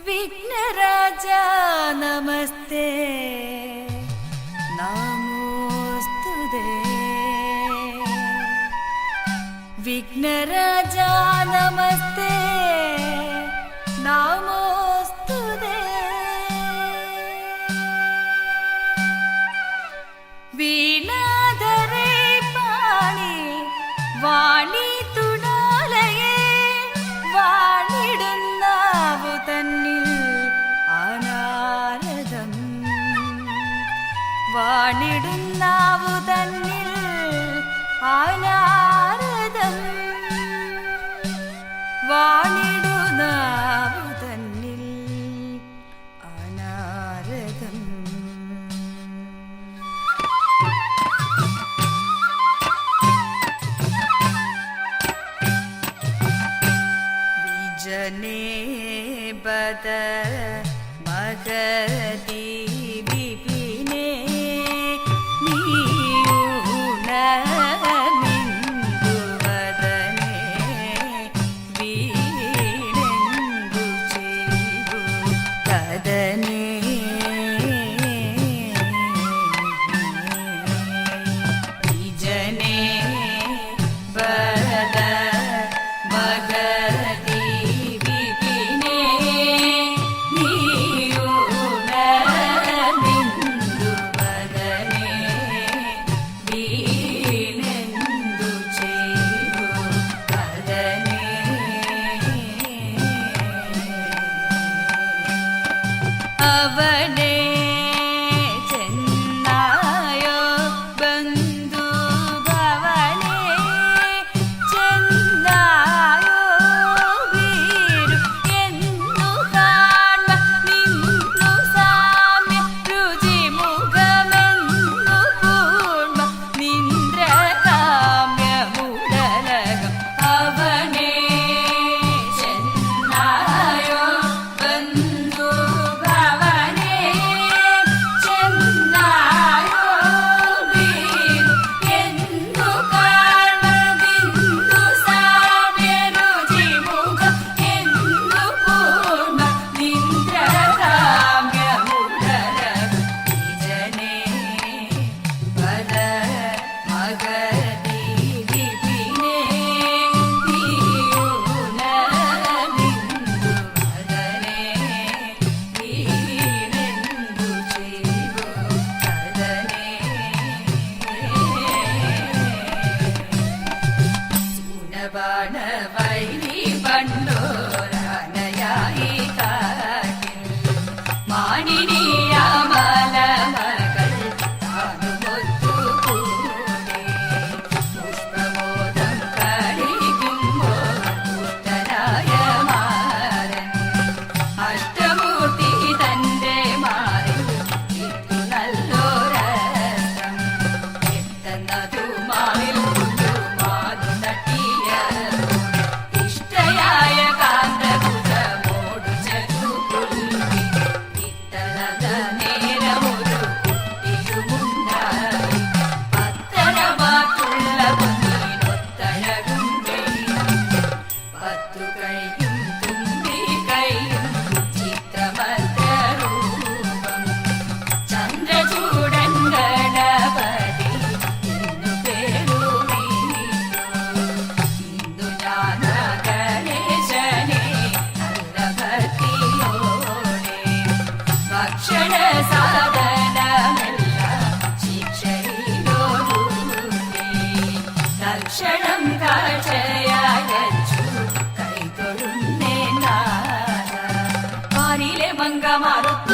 विघ्नराजा नमस्ते नमोस्तुते विघ्नराजा नमस्ते नमोस्तुते वीणाधरे पाणि वाणी तुणालये वाणिडुन्नावु तन्निल अनारदं वाणिडुन्नावु तन्निल अनारदं वाणिडुन्नावु तन्निल अनारदं जने बद मगदी विपिने नीयून मिंदु वदने वीणेंदु चेवु कदने जने बद मगदी അവനെ ചെന്നായോ ബന്ധു ഭവനെ ചെന്നായോ വീരു എന്നു കാൺമ നിന്നു സാമ്യ രുചി മുഖമെന്നു പൂർണ്ണ നിന്ദ്ര കാമ്യ മുടലകം അവനെ ചെന്നായോ ബന്ധു വൈരി പണ്ടോരനയായി കാട്ടിൽ മാനിനിയാമല മകൾ താനുമൊത്തുകൂടി പുഷ്പമോദം കളിക്കുമ്പോൾ പുത്തനായ മാരൻ അഷ്ടമൂർത്തി തന്റെ മാറിൽ ഇട്ടു നല്ലൊരസ്ത്രം എത്തുന്നതു മാറിൽ ക്ഷണം കാഴ്ചയായച്ചു കൈതൊഴുന്നേ നാദ മാറിലെ മംഗമാറുത്തു